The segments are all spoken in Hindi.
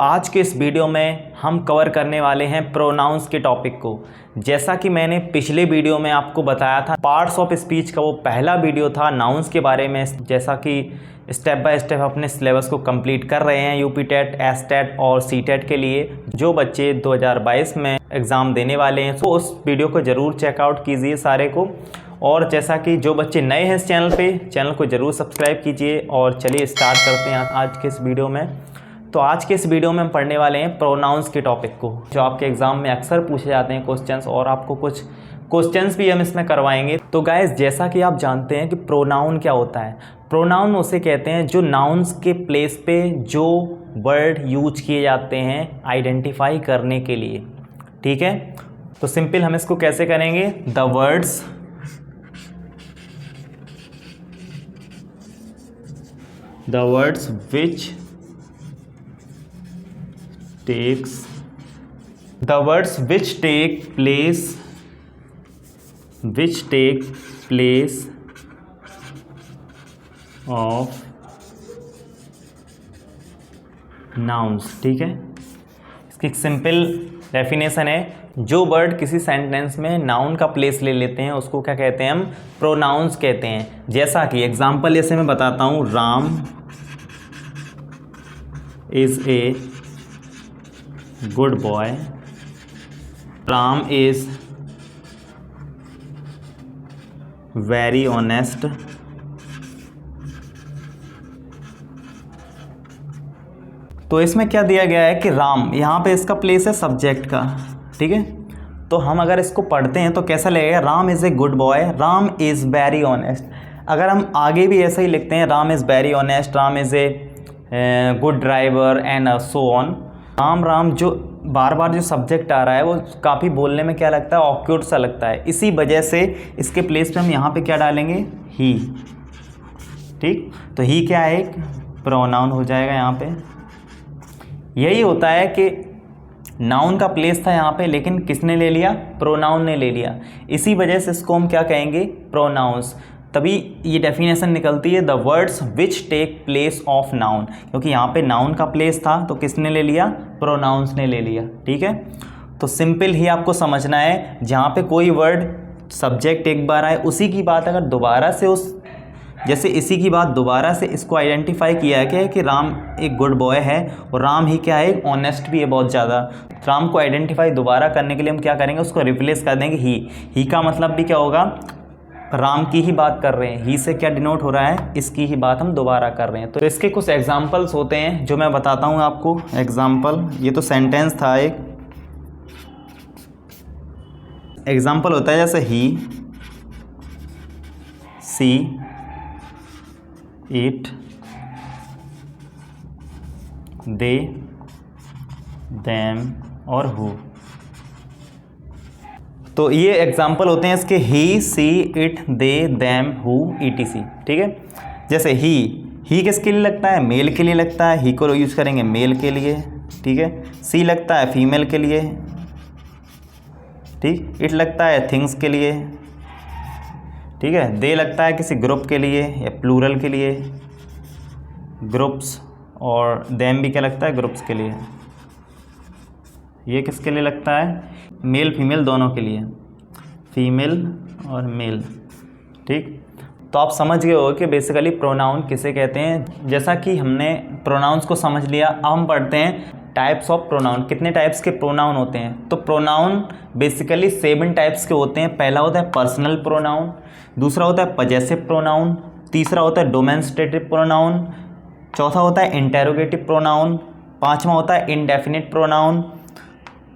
आज के इस वीडियो में हम कवर करने वाले हैं प्रोनाउंस के टॉपिक को। जैसा कि मैंने पिछले वीडियो में आपको बताया था, पार्ट्स ऑफ स्पीच का वो पहला वीडियो था नाउंस के बारे में। जैसा कि स्टेप बाय स्टेप अपने सिलेबस को कंप्लीट कर रहे हैं यूपी टेट, एस टेट और सी टेट के लिए, जो बच्चे 2022 में एग्ज़ाम देने वाले हैं, तो उस वीडियो को ज़रूर चेकआउट कीजिए सारे को। और जैसा कि जो बच्चे नए हैं इस चैनल पे, चैनल को ज़रूर सब्सक्राइब कीजिए। और चलिए स्टार्ट करते हैं आज के इस वीडियो में। तो आज के इस वीडियो में हम पढ़ने वाले हैं प्रोनाउंस के टॉपिक को, जो आपके एग्ज़ाम में अक्सर पूछे जाते हैं क्वेश्चंस, और आपको कुछ क्वेश्चंस भी हम इसमें करवाएंगे। तो गाइस, जैसा कि आप जानते हैं कि प्रोनाउन क्या होता है। प्रोनाउन उसे कहते हैं जो नाउन्स के प्लेस पे जो वर्ड यूज किए जाते हैं आइडेंटिफाई करने के लिए। ठीक है, तो सिंपल हम इसको कैसे करेंगे। The words which take place of nouns। ठीक है, इसकी एक सिंपल डेफिनेशन है, जो वर्ड किसी सेंटेंस में नाउन का प्लेस ले लेते हैं उसको क्या कहते हैं, हम प्रोनाउंस कहते हैं। जैसा कि एग्जांपल जैसे मैं बताता हूँ, Ram is a good boy, Ram is very honest, तो इसमें क्या दिया गया है कि राम, यहाँ पे इसका प्लेस है सब्जेक्ट का। ठीक है, तो हम अगर इसको पढ़ते हैं तो कैसा लगेगा, Ram is a good boy, Ram is very honest. अगर हम आगे भी ऐसा ही लिखते हैं, Ram is very honest, Ram is a good driver and so on. Ram जो बार बार जो सब्जेक्ट आ रहा है वो काफ़ी बोलने में क्या लगता है, ऑकवर्ड सा लगता है। इसी वजह से इसके प्लेस पे हम यहाँ पे क्या डालेंगे, ही। ठीक, तो ही क्या है, एक प्रोनाउन हो जाएगा यहाँ पे। यही होता है कि नाउन का प्लेस था यहाँ पे, लेकिन किसने ले लिया, प्रोनाउन ने ले लिया। इसी वजह से इसको हम क्या कहेंगे, प्रोनाउंस। तभी ये डेफिनेशन निकलती है, the words which take place of noun, क्योंकि यहाँ पे नाउन का प्लेस था तो किसने ले लिया, प्रोनाउंस ने ले लिया। ठीक है, तो सिंपल ही आपको समझना है, जहाँ पे कोई वर्ड सब्जेक्ट एक बार आए, उसी की बात अगर दोबारा से जैसे इसी की बात दोबारा से इसको आइडेंटिफाई किया गया है कि राम एक गुड बॉय है और राम ही क्या है, ऑनेस्ट भी है बहुत ज़्यादा। राम को आइडेंटिफाई दोबारा करने के लिए हम क्या करेंगे, उसको रिप्लेस कर देंगे ही का मतलब भी क्या होगा, राम की ही बात कर रहे हैं। ही से क्या डिनोट हो रहा है, इसकी ही बात हम दोबारा कर रहे हैं। तो इसके कुछ एग्जाम्पल्स होते हैं जो मैं बताता हूँ आपको। एग्जाम्पल, ये तो सेंटेंस था एक। एग्जाम्पल होता है जैसे he, she, it, they, them और हु। तो ये एग्जाम्पल होते हैं इसके, he, she, it, they, them, who, etc। ठीक है, जैसे ही किसके लिए लगता है, मेल के लिए लगता है, ही को यूज़ करेंगे मेल के लिए। ठीक है, सी लगता है फीमेल के लिए। ठीक, इट लगता है थिंग्स के लिए। ठीक है, दे लगता है किसी ग्रुप के लिए या प्लूरल के लिए, ग्रुप्स। और देम भी क्या लगता है, ग्रुप्स के लिए। ये किसके लिए लगता है, मेल फीमेल दोनों के लिए, फीमेल और मेल। ठीक, तो आप समझ गए हो कि बेसिकली प्रोनाउन किसे कहते हैं। जैसा कि हमने प्रोनाउंस को समझ लिया, अब हम पढ़ते हैं टाइप्स ऑफ प्रोनाउन। कितने टाइप्स के प्रोनाउन होते हैं, तो प्रोनाउन बेसिकली 7 टाइप्स के होते हैं। पहला होता है पर्सनल प्रोनाउन, दूसरा होता है पजेसिव प्रोनाउन, तीसरा होता है डेमोन्स्ट्रेटिव प्रोनाउन, चौथा होता है इंटेरोगेटिव प्रोनाउन, पांचवा होता है इंडेफिनिट प्रोनाउन,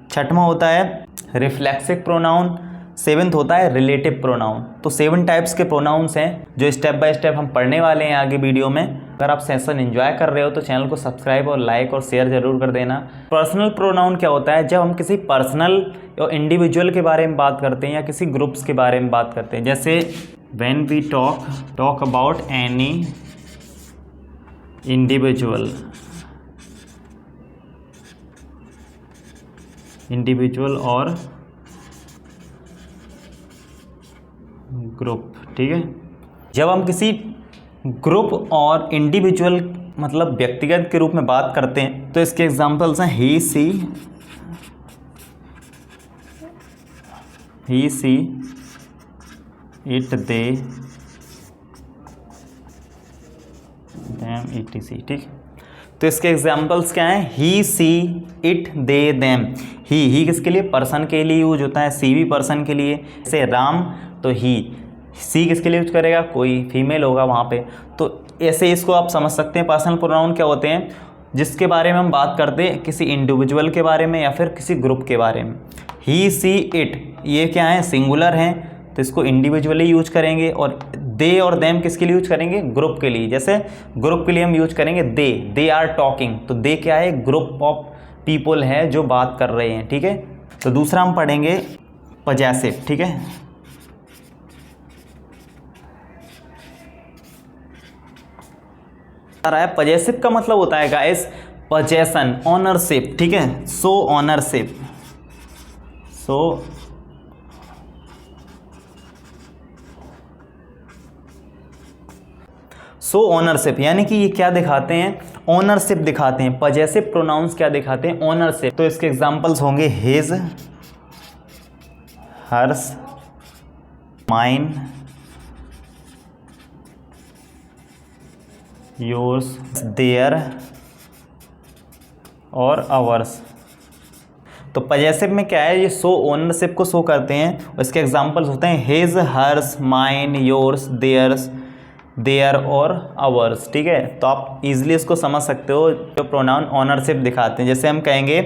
छठवां होता है रिफ्लेक्सिव प्रोनाउन, 7th होता है रिलेटिव प्रोनाउन। तो 7 टाइप्स के प्रोनाउंस हैं जो स्टेप बाय स्टेप हम पढ़ने वाले हैं आगे वीडियो में। अगर आप सेशन एंजॉय कर रहे हो तो चैनल को सब्सक्राइब और लाइक और शेयर जरूर कर देना। पर्सनल प्रोनाउन क्या होता है, जब हम किसी पर्सनल और इंडिविजुअल के बारे में बात करते हैं या किसी ग्रुप्स के बारे में बात करते हैं। जैसे when we talk about any individual और ग्रुप। ठीक है, जब हम किसी ग्रुप और इंडिविजुअल मतलब व्यक्तिगत के रूप में बात करते हैं तो इसके एग्जांपल्स हैं he she it they them etc। ठीक, तो इसके एग्जांपल्स क्या हैं? He she it they them. ही किसके लिए? पर्सन के लिए यूज होता है, सी भी पर्सन के लिए। जैसे राम तो ही, सी किसके लिए यूज करेगा? कोई फीमेल होगा वहाँ पे। तो ऐसे इसको आप समझ सकते हैं। पर्सनल प्रोनाउन क्या होते हैं? जिसके बारे में हम बात करते हैं किसी इंडिविजुअल के बारे में या फिर किसी ग्रुप के बारे में। ही सी इट ये क्या है? सिंगुलर हैं, तो इसको इंडिविजुअली यूज करेंगे। और दे और देम किसके लिए यूज करेंगे? ग्रुप के लिए। जैसे ग्रुप के लिए हम यूज करेंगे दे आर टॉकिंग, तो दे क्या है? ग्रुप ऑफ पीपल है जो बात कर रहे हैं। ठीक है, तो दूसरा हम पढ़ेंगे पजेसिव। ठीक है, आ रहा है पजेसिव का मतलब होता है गाइस पजेशन, ऑनरशिप। ठीक है, सो ऑनरशिप, सो ऑनरशिप, यानी कि ये क्या दिखाते हैं? ऑनरशिप दिखाते हैं। पजेसिव प्रोनाउंस क्या दिखाते हैं? ऑनरशिप। तो इसके एग्जांपल्स होंगे his, hers, mine, yours, their और आवर्स। तो पजेसिव में क्या है? ये सो ओनरशिप को शो करते हैं। और इसके एग्जांपल्स होते हैं his, hers, mine, yours, their और आवर्स। ठीक है, तो आप इजीली इसको समझ सकते हो जो प्रोनाउन ओनरशिप दिखाते हैं। जैसे हम कहेंगे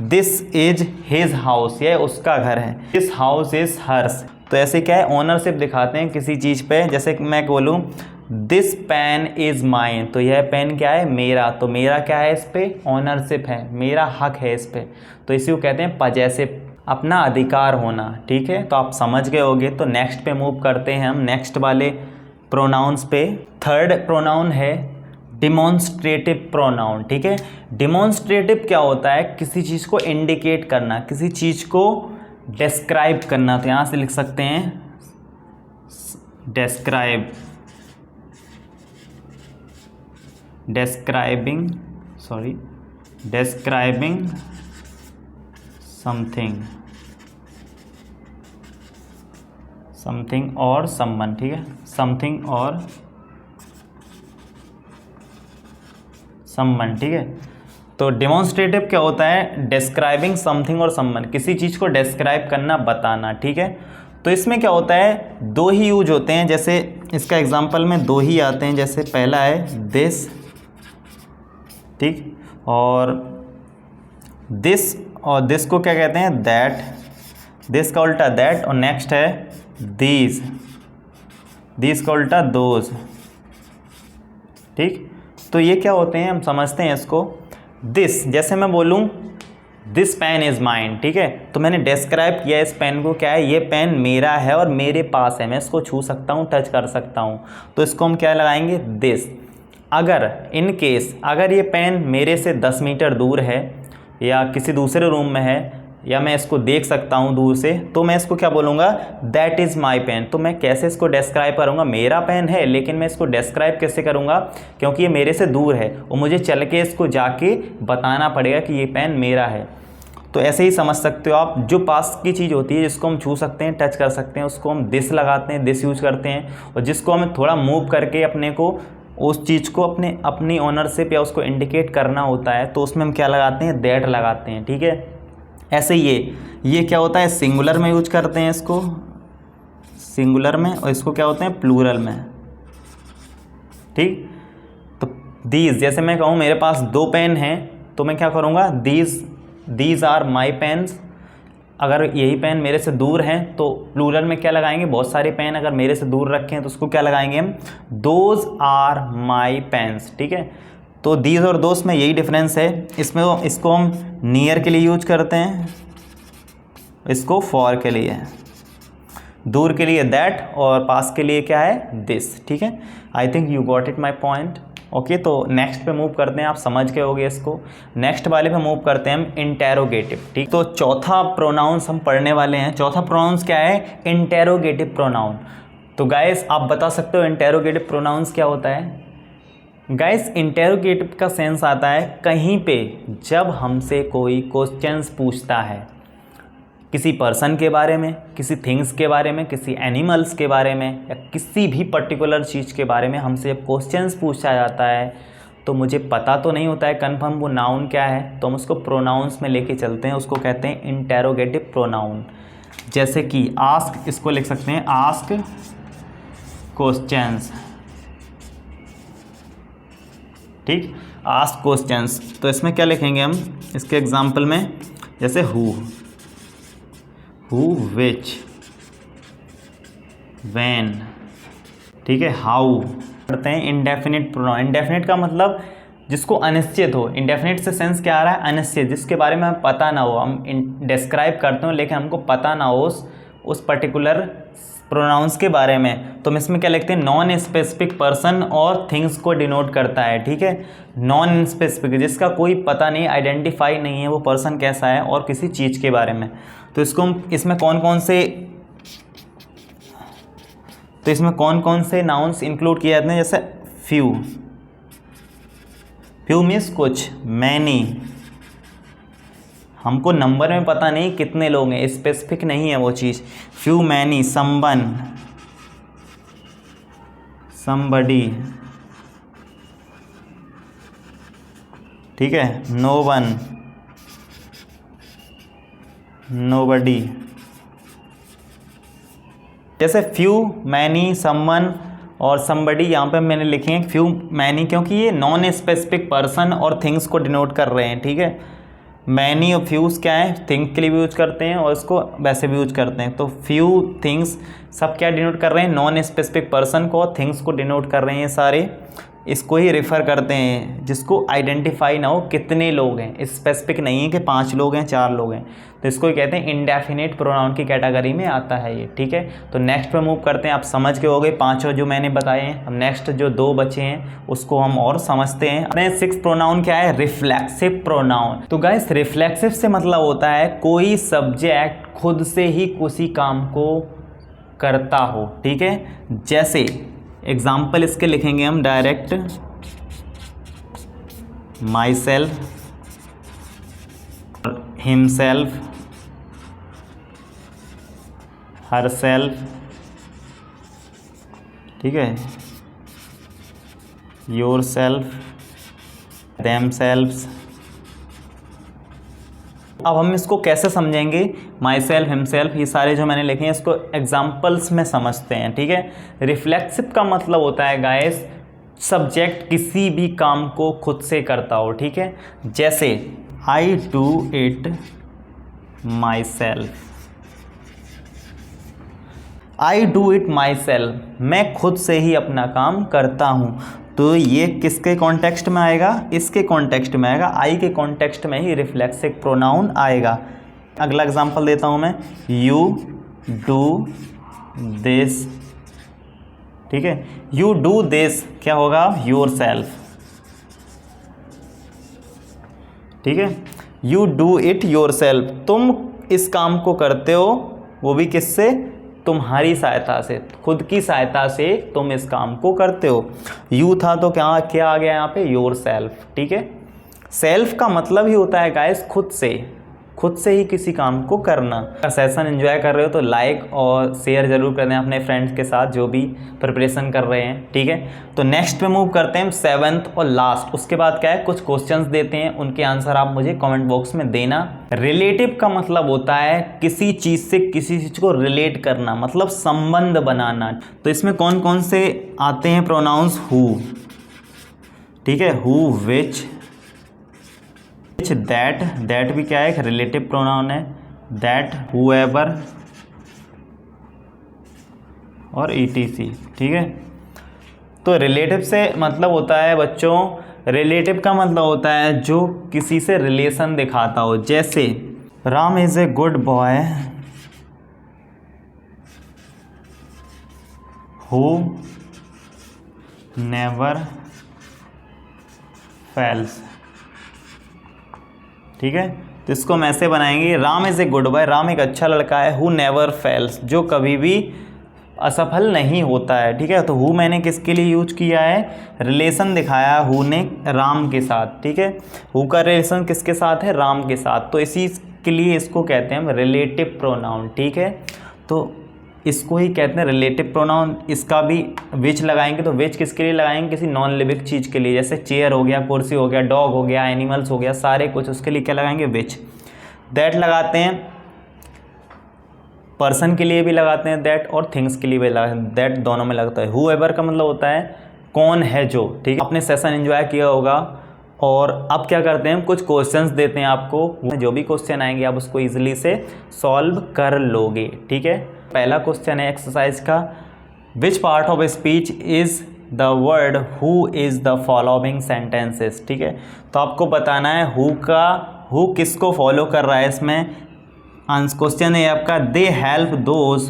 दिस इज हिज हाउस, यह उसका घर है। दिस हाउस इज हर्स, तो ऐसे क्या है? ओनरशिप दिखाते हैं किसी चीज़ पे। जैसे मैं बोलूँ दिस पेन इज़ माइन, तो यह पेन क्या है? मेरा। तो मेरा क्या है? इस पे ऑनरशिप है, मेरा हक है इस पे। तो इसी को कहते हैं पजेसिव, अपना अधिकार होना। ठीक है, तो आप समझ गए होंगे। तो नेक्स्ट पे मूव करते हैं हम, नेक्स्ट वाले प्रोनाउंस पे। थर्ड प्रोनाउन है डिमॉन्स्ट्रेटिव प्रोनाउन। ठीक है, डिमॉन्स्ट्रेटिव क्या होता है? किसी चीज़ को इंडिकेट करना, किसी चीज़ को डिस्क्राइब करना। तो यहाँ से लिख सकते हैं describing something or someone। ठीक है, something और someone। ठीक है, तो डेमोन्स्ट्रेटिव क्या होता है? डिस्क्राइबिंग समथिंग और समवन, किसी चीज़ को डिस्क्राइब करना, बताना। ठीक है, तो इसमें क्या होता है? दो ही यूज होते हैं। जैसे इसका एग्जांपल में दो ही आते हैं। जैसे पहला है दिस, ठीक, और दिस, और दिस को क्या कहते हैं? दैट, दिस का उल्टा दैट। और नेक्स्ट है दीज, दीज का उल्टा दोज। ठीक, तो ये क्या होते हैं? हम समझते हैं इसको। दिस, जैसे मैं बोलूँ दिस पेन इज़ माइन। ठीक है, तो मैंने डिस्क्राइब किया इस पेन को, क्या है? ये पेन मेरा है और मेरे पास है, मैं इसको छू सकता हूँ, टच कर सकता हूँ। तो इसको हम क्या लगाएंगे? दिस। अगर इन केस अगर ये पेन मेरे से 10 मीटर दूर है या किसी दूसरे रूम में है या मैं इसको देख सकता हूँ दूर से, तो मैं इसको क्या बोलूँगा? That is my pen. तो मैं कैसे इसको डिस्क्राइब करूँगा? मेरा पेन है, लेकिन मैं इसको डिस्क्राइब कैसे करूँगा? क्योंकि ये मेरे से दूर है और मुझे चल के इसको जाके बताना पड़ेगा कि ये पेन मेरा है। तो ऐसे ही समझ सकते हो आप। जो पास की चीज़ होती है, जिसको हम छू सकते हैं, टच कर सकते हैं, उसको हम दिस लगाते हैं, दिस यूज करते हैं। और जिसको हमें थोड़ा मूव करके अपने को उस चीज़ को अपनी ऑनरशिप या उसको इंडिकेट करना होता है, तो उसमें हम क्या लगाते हैं? दैट लगाते हैं। ठीक है, ऐसे ये क्या होता है? सिंगुलर में यूज करते हैं इसको, सिंगुलर में, और इसको क्या होते हैं? प्लूरल में। ठीक, तो दीज, जैसे मैं कहूँ मेरे पास 2 पेन हैं, तो मैं क्या करूँगा? These are my pens. अगर यही पेन मेरे से दूर हैं तो प्लूरल में क्या लगाएंगे? बहुत सारे पेन अगर मेरे से दूर रखे हैं तो उसको क्या लगाएंगे हम? Those are my pens. ठीक है, तो दीज और दोस्त में यही डिफरेंस है। इसमें इसको हम नियर के लिए यूज करते हैं, इसको फॉर के लिए, दूर के लिए दैट, और पास के लिए क्या है? दिस। ठीक है, I think you got it my point. Okay, तो नेक्स्ट पे मूव करते हैं। आप समझ गए होगे इसको। नेक्स्ट वाले पे मूव करते हैं हम, इंटेरोगेटिव। ठीक, तो चौथा प्रोनाउंस हम पढ़ने वाले हैं। चौथा प्रोनाउंस क्या है? Interrogative pronoun. तो गाइस आप बता सकते हो इंटेरोगेटिव प्रोनाउंस क्या होता है? गाइस इंटेरोगेटिव का सेंस आता है कहीं पे जब हमसे कोई क्वेश्चंस पूछता है किसी पर्सन के बारे में, किसी थिंग्स के बारे में, किसी एनिमल्स के बारे में, या किसी भी पर्टिकुलर चीज़ के बारे में हमसे जब क्वेश्चंस पूछा जाता है तो मुझे पता तो नहीं होता है कन्फर्म वो नाउन क्या है, तो हम उसको प्रोनाउंस में लेके चलते हैं, उसको कहते हैं इंटेरोगेटिव प्रोनाउन। जैसे कि आस्क, इसको लिख सकते हैं आस्क क्वेश्चंस, ठीक, आस्क क्वेश्चंस। तो इसमें क्या लिखेंगे हम इसके एग्जाम्पल में, जैसे हु, विच, व्हेन, ठीक है, हाउ। करते हैं इंडेफिनिट प्रोनाउन। इंडेफिनिट का मतलब जिसको अनिश्चित हो, इंडेफिनिट से सेंस क्या आ रहा है, अनिश्चित, जिसके बारे में हमें पता ना हो, हम डिस्क्राइब करते हो लेकिन हमको पता ना हो उस पर्टिकुलर प्रोनाउंस के बारे में, तो हम इसमें क्या लिखते हैं, नॉन स्पेसिफिक पर्सन और थिंग्स को डिनोट करता है, ठीक है। नॉन स्पेसिफिक जिसका कोई पता नहीं, आइडेंटिफाई नहीं है वो पर्सन कैसा है और किसी चीज़ के बारे में। तो इसमें कौन कौन से नाउन्स इंक्लूड किए जाते हैं, जैसे फ्यू मीन्स कुछ, मैनी हमको नंबर में पता नहीं कितने लोग हैं, स्पेसिफिक नहीं है वो चीज़, फ्यू, मैनी, समवन, समबडी, ठीक है, नो वन, नोबडी। जैसे फ्यू, मैनी, समवन और समबडी यहाँ पे मैंने लिखे हैं फ्यू, मैनी, क्योंकि ये नॉन स्पेसिफिक पर्सन और थिंग्स को डिनोट कर रहे हैं, ठीक है। मैनी और फ्यूज़ क्या है, थिंग के लिए भी यूज करते हैं और इसको वैसे भी यूज करते हैं। तो फ्यू, थिंग्स सब क्या डिनोट कर रहे हैं, नॉन स्पेसिफिक पर्सन को और थिंग्स को डिनोट कर रहे हैं सारे, इसको ही रेफ़र करते हैं जिसको आइडेंटिफाई ना हो कितने लोग हैं, स्पेसिफिक नहीं है कि 5 लोग हैं 4 लोग हैं, तो इसको ही कहते हैं इंडेफिनिट प्रोनाउन की कैटेगरी में आता है ये, ठीक है। तो नेक्स्ट पे मूव करते हैं। आप समझ के हो गए 5 जो मैंने बताए हैं। अब नेक्स्ट जो 2 बचे हैं उसको हम और समझते हैं। अपने 6th प्रोनाउन क्या है, रिफ्लेक्सिव प्रोनाउन। तो गाइस रिफ्लेक्सिव से मतलब होता है कोई सब्जेक्ट खुद से ही किसी काम को करता हो, ठीक है। जैसे एग्जाम्पल इसके लिखेंगे हम direct, my self, himself, her self, ठीक है, योर सेल्फ, देम सेल्फ्स। अब हम इसको कैसे समझेंगे, माई सेल्फ, हिमसेल्फ, ये सारे जो मैंने लिखे हैं इसको एग्जाम्पल्स में समझते हैं, ठीक है। रिफ्लेक्सिव का मतलब होता है गाइस सब्जेक्ट किसी भी काम को खुद से करता हो, ठीक है। जैसे I do it my self, I do it my self, मैं खुद से ही अपना काम करता हूँ। तो ये किसके कॉन्टेक्स्ट में आएगा, इसके कॉन्टेक्स्ट में आएगा, आई के कॉन्टेक्स्ट में ही रिफ्लेक्सिव प्रोनाउन आएगा। अगला एग्जांपल देता हूँ मैं, यू डू दिस, ठीक है, यू डू दिस क्या होगा, योर सेल्फ, ठीक है, you do it your self, तुम इस काम को करते हो, वो भी किससे, तुम्हारी सहायता से, खुद की सहायता से तुम इस काम को करते हो। यू था तो क्या क्या आ गया यहाँ पे, योर सेल्फ, ठीक है। सेल्फ का मतलब ही होता है गाइस खुद से ही किसी काम को करना। अगर सेशन एंजॉय कर रहे हो तो लाइक और शेयर जरूर करें अपने फ्रेंड्स के साथ जो भी प्रिपरेशन कर रहे हैं, ठीक है। तो नेक्स्ट पे मूव करते हैं 7th और लास्ट। उसके बाद क्या है, कुछ क्वेश्चंस देते हैं, उनके आंसर आप मुझे कमेंट बॉक्स में देना। रिलेटिव का मतलब होता है किसी चीज़ से किसी चीज़ को रिलेट करना, मतलब संबंध बनाना। तो इसमें कौन कौन से आते हैं प्रोनाउंस, हु, ठीक है, हु, विच, दैट भी क्या है, एक रिलेटिव प्रोनाउन है, दैट, हुएवर और ईटीसी, ठीक है। तो रिलेटिव से मतलब होता है बच्चों, रिलेटिव का मतलब होता है जो किसी से रिलेशन दिखाता हो। जैसे Ram is a good boy who never fails, ठीक है। तो इसको हम ऐसे बनाएंगे, Ram is a good boy, Ram एक अच्छा लड़का है, हु नेवर फेल्स, जो कभी भी असफल नहीं होता है, ठीक है। तो हु मैंने किसके लिए यूज किया है, रिलेशन दिखाया हु ने राम के साथ, ठीक है। हु का रिलेशन किसके साथ है, राम के साथ, तो इसी के लिए इसको कहते हैं हम रिलेटिव प्रोनाउन, ठीक है। तो इसको ही कहते हैं रिलेटिव प्रोनाउन। इसका भी विच लगाएंगे, तो विच किसके लिए लगाएंगे, किसी नॉन लिविंग चीज़ के लिए, जैसे चेयर हो गया, कुर्सी हो गया, डॉग हो गया, एनिमल्स हो गया, सारे कुछ, उसके लिए क्या लगाएंगे, विच। दैट लगाते हैं, पर्सन के लिए भी लगाते हैं दैट, और थिंग्स के लिए भी लगाते हैं दैट, दोनों में लगता है। हु एवर का मतलब होता है कौन है जो, ठीक है। आपने सेशन एंजॉय किया होगा, और अब क्या करते हैं, कुछ क्वेश्चंस देते हैं आपको, जो भी क्वेश्चन आएंगे आप उसको इजीली से सॉल्व कर लोगे, ठीक है। पहला क्वेश्चन है एक्सरसाइज का, which part of speech is the word who is the following sentences, ठीक है। तो आपको बताना है हु किसको फॉलो कर रहा है इसमें। क्वेश्चन है आपका, they help those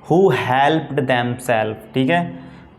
who helped themselves, ठीक है।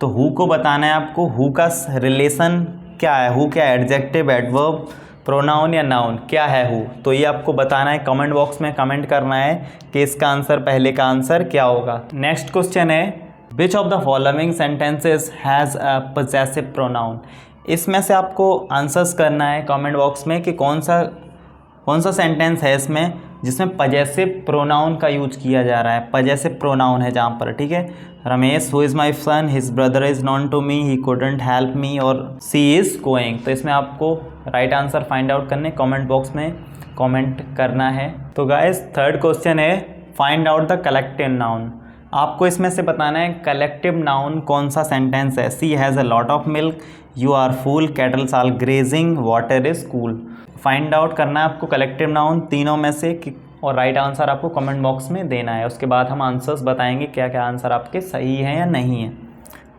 तो हु को बताना है आपको, हु का रिलेशन क्या है, हु क्या एडजेक्टिव, एडवर्ब, प्रोनाउन या नाउन, क्या है हु, तो ये आपको बताना है। कमेंट बॉक्स में कमेंट करना है कि इसका आंसर, पहले का आंसर क्या होगा। नेक्स्ट क्वेश्चन है, which of the following sentences has a possessive pronoun. इसमें से आपको आंसर्स करना है कमेंट बॉक्स में कि कौन सा सेंटेंस है इसमें जिसमें पजेसिव प्रोनाउन का यूज किया जा रहा है, पजेसिव प्रोनाउन है जहाँ पर, ठीक है। Ramesh who is my son, his brother is known to me, he couldn't help me, और सी इज़ गोइंग। तो इसमें आपको राइट आंसर फाइंड आउट करने, कमेंट बॉक्स में कमेंट करना है। तो गाइस थर्ड क्वेश्चन है, find out the collective noun. आपको इसमें से बताना है कलेक्टिव नाउन कौन सा सेंटेंस है। She has a lot of milk, you are full, cattles are grazing, water is cool. Find out करना है आपको कलेक्टिव नाउन तीनों में से और राइट आंसर आपको कमेंट बॉक्स में देना है। उसके बाद हम आंसर्स बताएंगे क्या क्या आंसर आपके सही हैं या नहीं है,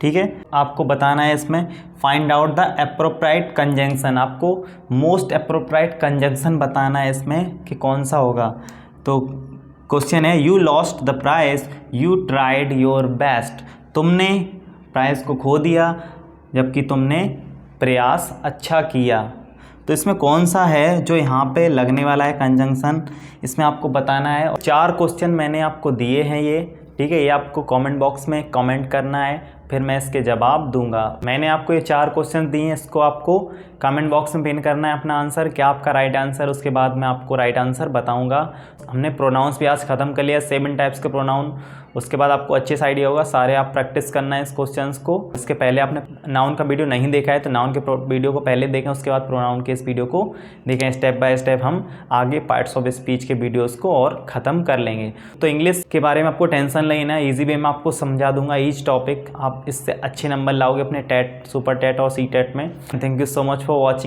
ठीक है। आपको बताना है इसमें फाइंड आउट द एप्रोप्राइट कंजंक्शन, आपको मोस्ट एप्रोप्राइट कंजंक्शन बताना है इसमें कि कौन सा होगा। तो क्वेश्चन है, you lost the prize, you tried your best. तुमने प्राइज को खो दिया जबकि तुमने प्रयास अच्छा किया। तो इसमें कौन सा है जो यहाँ पे लगने वाला है कंजंक्शन, इसमें आपको बताना है। 4 क्वेश्चन मैंने आपको दिए हैं ये, ठीक है। ये आपको कमेंट बॉक्स में कमेंट करना है, फिर मैं इसके जवाब दूंगा। मैंने आपको ये 4 क्वेश्चन दिए हैं, इसको आपको कमेंट बॉक्स में पिन करना है अपना आंसर, क्या आपका राइट आंसर, उसके बाद मैं आपको राइट आंसर बताऊंगा। हमने प्रोनाउंस भी आज ख़त्म कर लिया, 7 टाइप्स के प्रोनाउन। उसके बाद आपको अच्छे से आइडिया होगा, सारे आप प्रैक्टिस करना है इस क्वेश्चंस को। इसके पहले आपने नाउन का वीडियो नहीं देखा है तो नाउन के वीडियो को पहले देखें, उसके बाद प्रोनाउन के इस वीडियो को देखें। स्टेप बाय स्टेप हम आगे पार्ट्स ऑफ स्पीच के वीडियोज़ को और ख़त्म कर लेंगे। तो इंग्लिश के बारे में आपको टेंशन लेना है, ईजी वे में आपको समझा दूंगा ईच टॉपिक, आप इससे अच्छे नंबर लाओगे अपने टेट, सुपर टेट और सी टेट में। Thank you so much for watching.